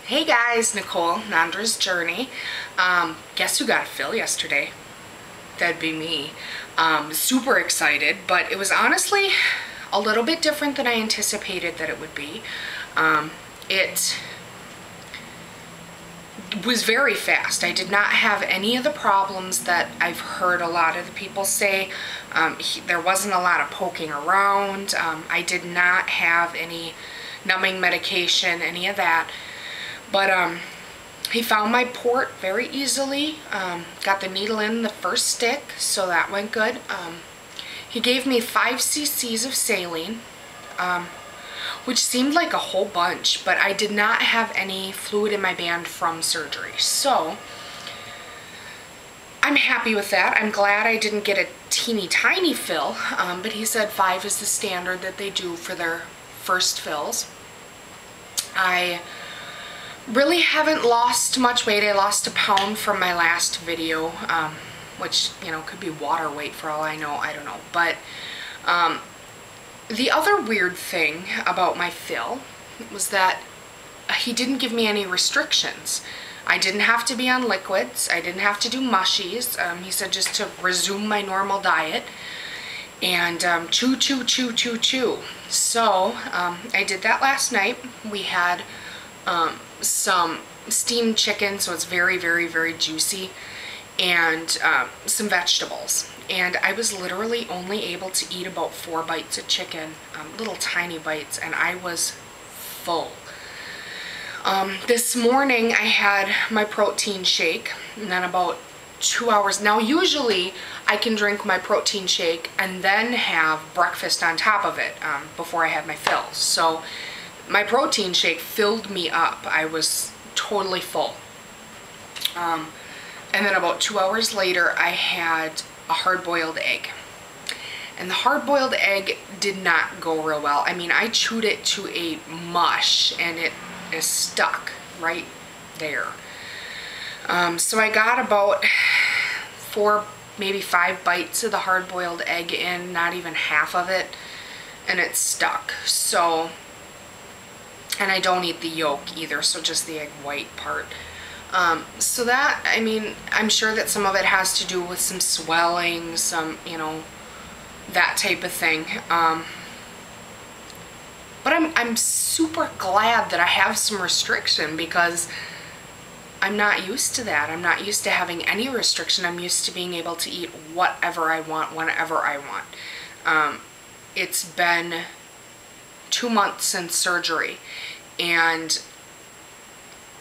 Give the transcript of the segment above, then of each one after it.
Hey guys, Nicole, Nandra's Journey. Guess who got a fill yesterday? That'd be me. Super excited, but it was honestly a little bit different than I anticipated that it would be. It was very fast. I did not have any of the problems that I've heard a lot of the people say. There wasn't a lot of poking around. I did not have any numbing medication, any of that. But he found my port very easily, got the needle in the first stick, so that went good. He gave me 5 cc's of saline, which seemed like a whole bunch, but I did not have any fluid in my band from surgery. So I'm happy with that. I'm glad I didn't get a teeny tiny fill, but he said 5 is the standard that they do for their first fills. I really haven't lost much weight. I lost 1 pound from my last video, which, you know, could be water weight for all I know. I don't know. But the other weird thing about my fill was that he didn't give me any restrictions. I didn't have to be on liquids. I didn't have to do mushies. He said just to resume my normal diet and chew, chew, chew, chew, chew. So I did that last night. We had some steamed chicken, so it's very, very, very juicy, and some vegetables. And I was literally only able to eat about 4 bites of chicken, little tiny bites, and I was full. This morning I had my protein shake, and then about 2 hours. Now usually I can drink my protein shake and then have breakfast on top of it before I have my fills. So my protein shake filled me up. I was totally full. And then about 2 hours later, I had a hard-boiled egg. And the hard-boiled egg did not go real well. I mean, I chewed it to a mush, and it is stuck right there. So I got about 4, maybe 5 bites of the hard-boiled egg in, not even half of it, and it's stuck. So, and I don't eat the yolk either, so just the egg white part. So that, I mean, I'm sure that some of it has to do with some swelling, some, you know, that type of thing. But I'm super glad that I have some restriction, because I'm not used to that. I'm not used to having any restriction. I'm used to being able to eat whatever I want, whenever I want. It's been 2 months since surgery, and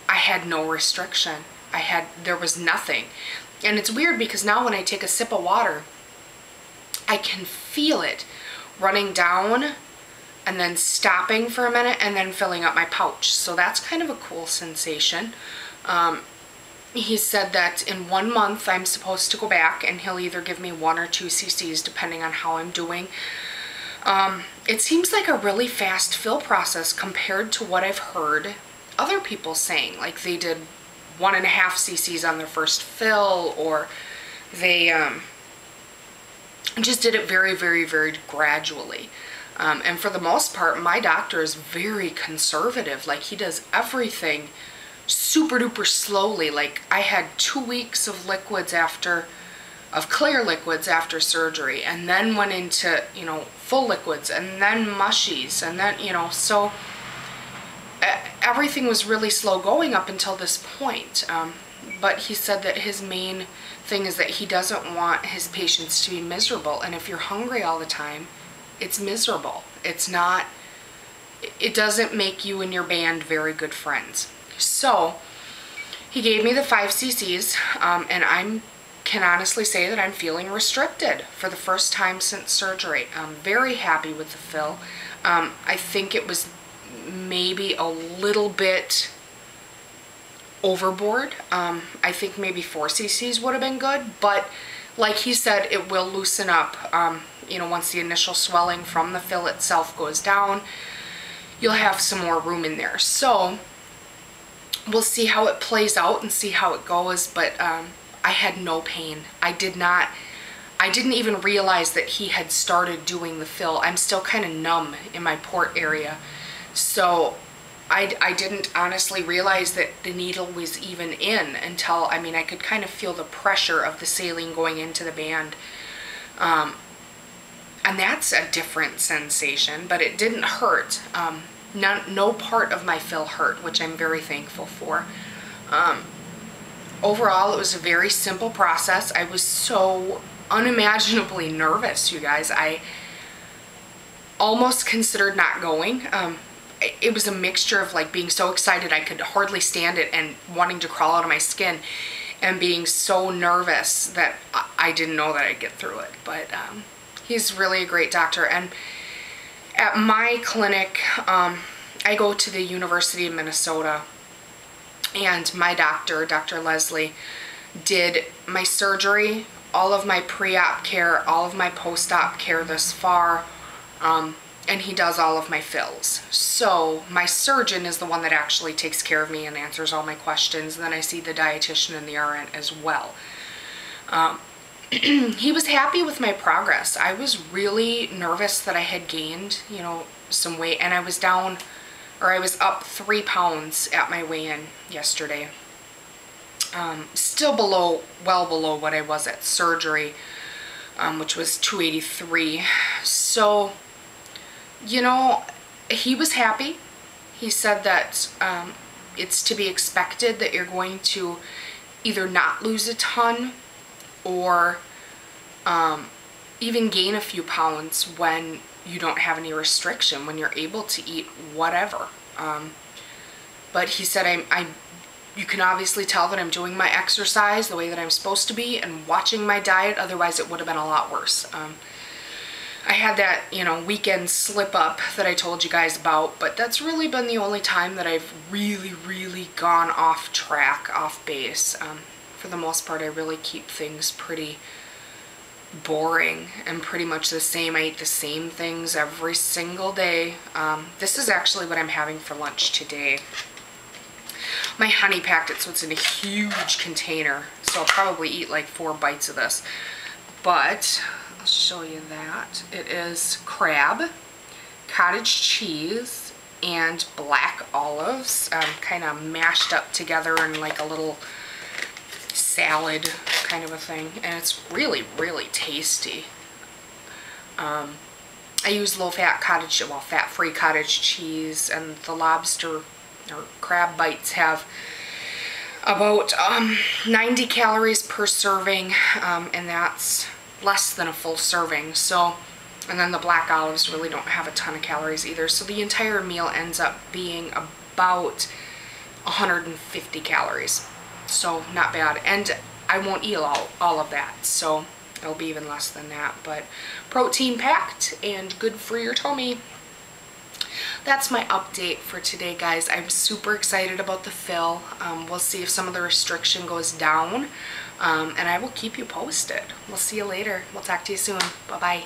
I had no restriction. There was nothing. And it's weird because now when I take a sip of water, I can feel it running down and then stopping for a minute and then filling up my pouch. So that's kind of a cool sensation. He said that in 1 month I'm supposed to go back, and he'll either give me 1 or 2 cc's depending on how I'm doing. It seems like a really fast fill process compared to what I've heard other people saying. Like they did 1.5 cc's on their first fill, or they just did it very, very, very gradually. And for the most part, my doctor is very conservative. Like, he does everything super duper slowly. Like, I had 2 weeks of liquids of clear liquids after surgery, and then went into, you know, full liquids, and then mushies, and then, you know, so everything was really slow going up until this point. But he said that his main thing is that he doesn't want his patients to be miserable, and if you're hungry all the time, it's miserable. It's not, it doesn't make you and your band very good friends. So he gave me the 5 cc's, and I can honestly say that I'm feeling restricted for the first time since surgery. I'm very happy with the fill. I think it was maybe a little bit overboard. I think maybe 4 cc's would have been good, but like he said, it will loosen up. You know, once the initial swelling from the fill itself goes down, you'll have some more room in there. So we'll see how it plays out and see how it goes, but I had no pain. I didn't even realize that he had started doing the fill. I'm still kind of numb in my port area, so I didn't honestly realize that the needle was even in until, I mean, I could kind of feel the pressure of the saline going into the band. And that's a different sensation, but it didn't hurt. No part of my fill hurt, which I'm very thankful for. Overall, it was a very simple process. I was so unimaginably nervous, you guys. I almost considered not going. It was a mixture of like being so excited I could hardly stand it and wanting to crawl out of my skin, and being so nervous that I didn't know that I'd get through it. But he's really a great doctor. And at my clinic, I go to the University of Minnesota, and my doctor, Dr. Leslie, did my surgery, all of my pre-op care, all of my post-op care thus far, and he does all of my fills. So my surgeon is the one that actually takes care of me and answers all my questions. And then I see the dietitian and the RN as well. He was happy with my progress. I was really nervous that I had gained, you know, some weight, and I was down, or I was up 3 pounds at my weigh-in yesterday. Still well below what I was at surgery, which was 283. So, you know, he was happy. He said that it's to be expected that you're going to either not lose a ton or even gain a few pounds when you don't have any restriction, when you're able to eat whatever. But he said you can obviously tell that I'm doing my exercise the way that I'm supposed to be and watching my diet, otherwise it would have been a lot worse. I had that, you know, weekend slip up that I told you guys about, but that's really been the only time that I've really gone off track, off base. For the most part, I really keep things pretty boring and pretty much the same. I eat the same things every single day. This is actually what I'm having for lunch today. My honey packed it, so it's in a huge container, so I'll probably eat like 4 bites of this. But I'll show you that. It is crab, cottage cheese, and black olives, kind of mashed up together in like a little salad kind of a thing, and it's really tasty. I use low-fat fat-free cottage cheese, and the lobster or crab bites have about 90 calories per serving, and that's less than a full serving. So, and then the black olives really don't have a ton of calories either, so the entire meal ends up being about 150 calories. So not bad, and I won't eat all of that, so it'll be even less than that, but protein packed and good for your tummy. That's my update for today, guys. I'm super excited about the fill. We'll see if some of the restriction goes down, and I will keep you posted. We'll see you later. We'll talk to you soon. Bye-bye.